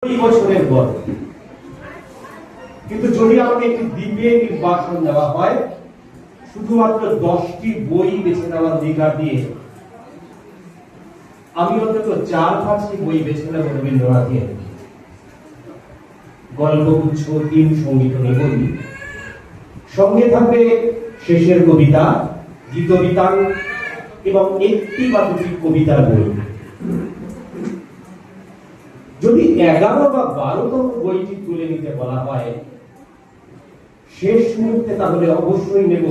বছরের পর কিন্তু যদি আমাকে একটি দ্বীপে নির্বাসন দেওয়া হয়, শুধুমাত্র 10টি বই বেছে নেওয়ার অধিকার দিয়ে আমি অন্তত 4-5টি বই বেছে নেব রবীন্দ্রনাথের। গল্পগুচ্ছ, 3 সঙ্গীত নিবন্ধ, সঙ্গে থাকবে শেষের কবিতা, গীতবিতান এবং 1টি বা 2টি কবিতার বই। যদি 11 বা 12তম বইটি তুলে নিতে বলা হয় শেষ মুহূর্তে, তাহলে অবশ্যই নেব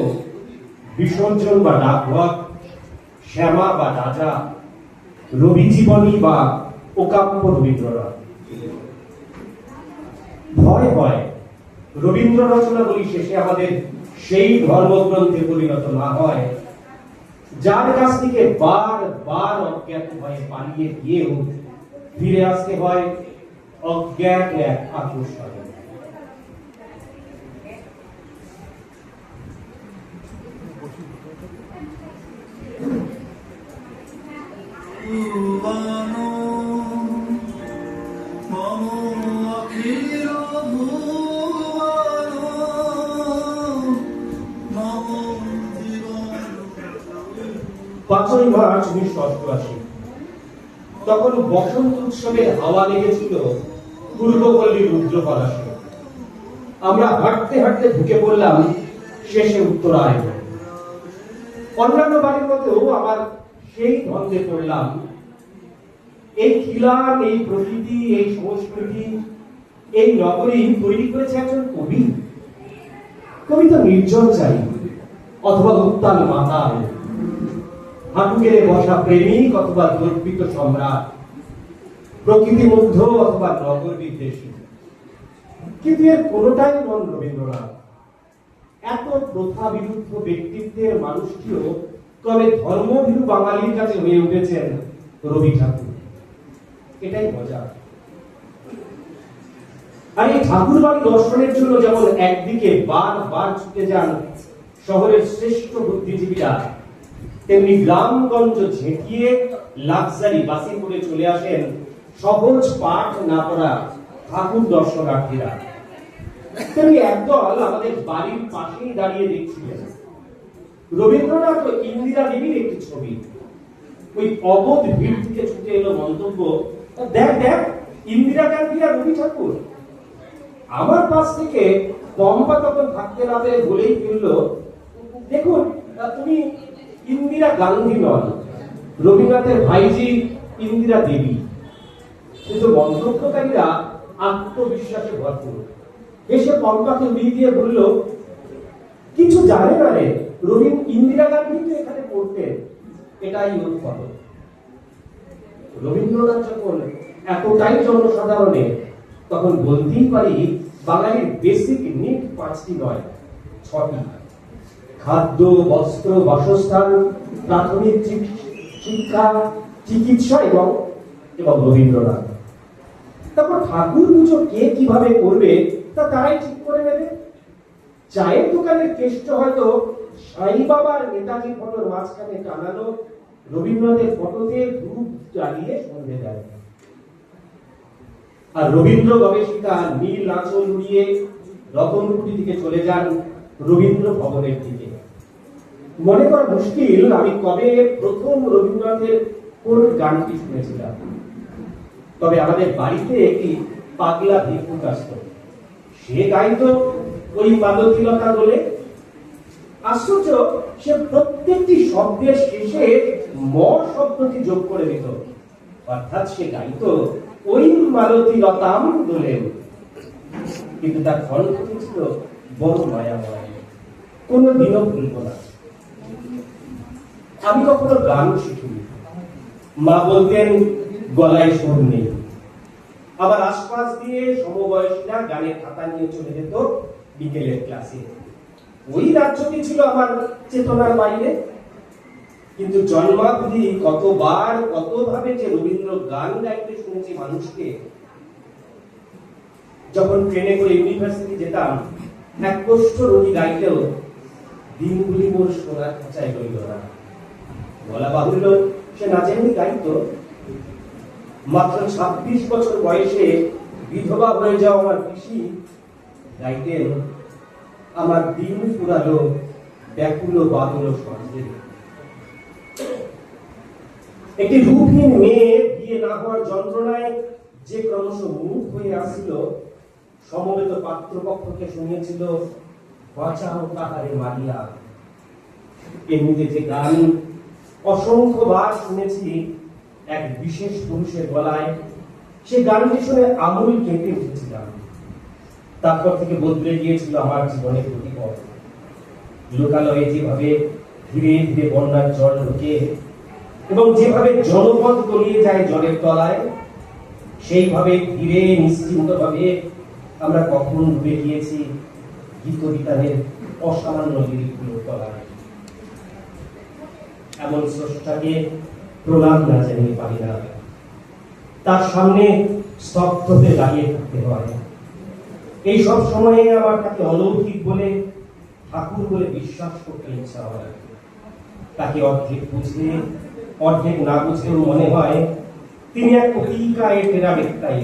বিসর্জন বা ডাকঘর, শ্যামা বা রাজা, রবি জীবনী বা ওকাব্য রবীন্দ্রনাথ। ভয় হয় রবীন্দ্র রচনাগুলি শেষে আমাদের সেই ধর্মগ্রন্থে পরিণত না হয় যার কাছ থেকে বারবার অজ্ঞাত ভয়ে পালিয়ে গিয়েও ফিরে আসতে হয় অজ্ঞাত এক আকর্ষণে। পাঁচই মার্চ 1988, তখন বসন্ত উৎসবের হাওয়া লেগেছিল পূর্বপল্লী রুদ্রপলাশে। আমরা হাঁটতে হাঁটতে ঢুকে পড়লাম শেষে উত্তরায়। অন্যান্য বাড়ির মধ্যেও আমার সেই দ্বন্দ্বে পড়লাম। এই খিলান, এই প্রকৃতি, এই সংস্কৃতি, এই নগরী তৈরি করেছে একজন কবি। কবি তো নির্জন চাই অথবা উত্তাল মাতাল, হাঁটু গেড়ে বসা প্রেমিক অথবা গর্বিত সম্রাট, প্রকৃতি মুগ্ধ অথবা নগর বিদ্বেষী। কিন্তু এর কোনোটাই নন রবীন্দ্রনাথ। এত প্রথা বিরুদ্ধ ব্যক্তিত্বের মানুষটিও তবে ধর্মভীরু বাঙালির কাছে হয়ে উঠেছেন রবি ঠাকুর। এটাই মজা। আর এই ঠাকুর বাড়ি দর্শনের জন্য যেমন একদিকে বারবার ছুটে যান শহরের শ্রেষ্ঠ বুদ্ধিজীবীরা, তেমনি গ্রামগঞ্জ ঝেঁটিয়ে লাক্সারি বাসে করে চলে আসেন সহজ পাঠ না পড়া ঠাকুর দর্শনার্থীরা। তেমনি একদল আমাদের বাড়ির পাশেই দাঁড়িয়ে দেখছিলেন রবীন্দ্রনাথ ও ইন্দিরা দেবীর একটি ছবি। ওই অবোধ ভিড় থেকে ছুটে এলো মন্তব্য, দেখ দেখ ইন্দিরা গান্ধী আর রবি ঠাকুর। আমার পাশ থেকে পম্পা তখন থাকতে না পেরে বলেই ফেলল, দেখুন তুমি ইন্দিরা গান্ধী নন, রবীন্দ্রনাথের ভাইজি ইন্দিরা দেবী। কিন্তু মন্তব্যকারীরা আত্মবিশ্বাসে ভরপুর। এসে পম্পাকে উড়িয়ে দিয়ে বলল, কিছু জানে না রে, ইন্দিরা গান্ধী তো এখানে পড়তেন, এটাই ওর ফটো। রবীন্দ্রনাথ যখন এতটাই জনসাধারণে, তখন বলতেই পারি বাঙালির বেসিক নিড 5টি নয় 6টি: খাদ্য, বস্ত্র, বাসস্থান, প্রাথমিক শিক্ষা, চিকিৎসা এবং রবীন্দ্রনাথ। তারপর ঠাকুর পুজো কে কিভাবে করবে তা তারাই ঠিক করে নেবে। চায়ের দোকানের কেষ্ট হয়তো সাই বাবার নেতাজি ফটোর মাঝখানে টানানো রবীন্দ্রনাথের ফটোতে ধূপ জ্বালিয়ে সন্ধে দেয়। আর রবীন্দ্র গবেষিকা নীল আঁচল উড়িয়ে রতনপুরি দিকে চলে যান রবীন্দ্র ভবনের দিকে। মনে করা মুশকিল আমি কবে প্রথম রবীন্দ্রনাথের কোন গানটি শুনেছিলাম। তবে আমাদের বাড়িতে একটি পাগলা ভিক্ষুক আসতো, সে গাইতো ওই মালতীলতা বলে। আশ্চর্য, সে প্রত্যেকটি শব্দের শেষে ম শব্দটি যোগ করে দিত, অর্থাৎ সে গাইতো ওই মালতীলতাম বলেন। কিন্তু তার কণ্ঠটি ছিল বড় মায়াময়, কোনদিনও ভুলব না। আমি কখনো গান শিখিনি, মা বলতেন গলায় সুর নেই। আবার আশপাশ দিয়ে সমবয়সীরা গানের খাতা নিয়ে চলে যেত বিকেলের ক্লাসে। ওই রাজ্যটি ছিল আমার চেতনার বাইরে। কিন্তু জন্মাবধি কতবার কতভাবে যে রবীন্দ্র গান গাইতে শুনেছি মানুষকে। যখন ট্রেনে করে ইউনিভার্সিটি যেতাম, এক কষ্ট রোগী গাইতেও দিনগুলি মোর সোনার খাঁচায় রইল না। বলা বাহুল্য, সে না জানি গাইতো। মাত্র 26 বছর বয়সে বিধবা হয়ে যাওয়া আমার পিসি গাইতেন, আমার দিন ফুরালো ব্যাকুল বাদল স্বর্গে। একটি রূপহীন মেয়ে বিয়ে না হওয়ার যন্ত্রণায় যে ক্রমশ মুখ হয়ে আসছিল, সমবেত পাত্রপক্ষকে শুনিয়েছিল, বাঁচাও তাহারে মারিয়া। এমনিতে যে গান অসংখ্যবার শুনেছি এক বিশেষ পুরুষের গলায়, সে গানটি শুনে আমূল কেঁপে উঠেছিলাম। তারপর থেকে বদলে গিয়েছিল আমার জীবনের গতিপথ। লোকালয়ে যেভাবে ধীরে ধীরে বন্যার জল ঢুকে এবং যেভাবে জনপদ তলিয়ে যায় জলের তলায়, সেইভাবে ধীরে নিশ্চিন্ত ভাবে আমরা কখন ডুবে গিয়েছি গীত বিতানের অসামান্য লিরিকগুলোর তলায়। এমন স্রষ্টাকে প্রণাম না জানিয়ে পারি না, তার সামনে স্তব্ধতে দাঁড়িয়ে থাকতে হয়। এই সব সময়ে আমার তাকে অলৌকিক বলে, ঠাকুর বলে বিশ্বাস করতে ইচ্ছা হয়। তাকে অর্ধেক বুঝে অর্ধেক না বুঝলেও মনে হয় তিনি এক অতিকায় ফেরা ব্যক্তাই,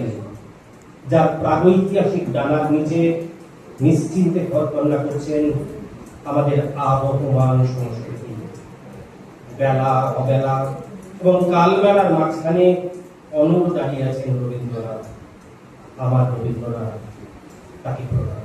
যার প্রাগৈতিহাসিক ডানার নিচে নিশ্চিন্তে ঘর কন্যা করছেন আমাদের আবহমান সংস্কৃতি। বেলা অবেলা এবং কালবেলার মাঝখানে অনড় দাঁড়িয়ে আছেন রবীন্দ্রনাথ, আমার রবীন্দ্রনাথ। তাকে প্রণাম।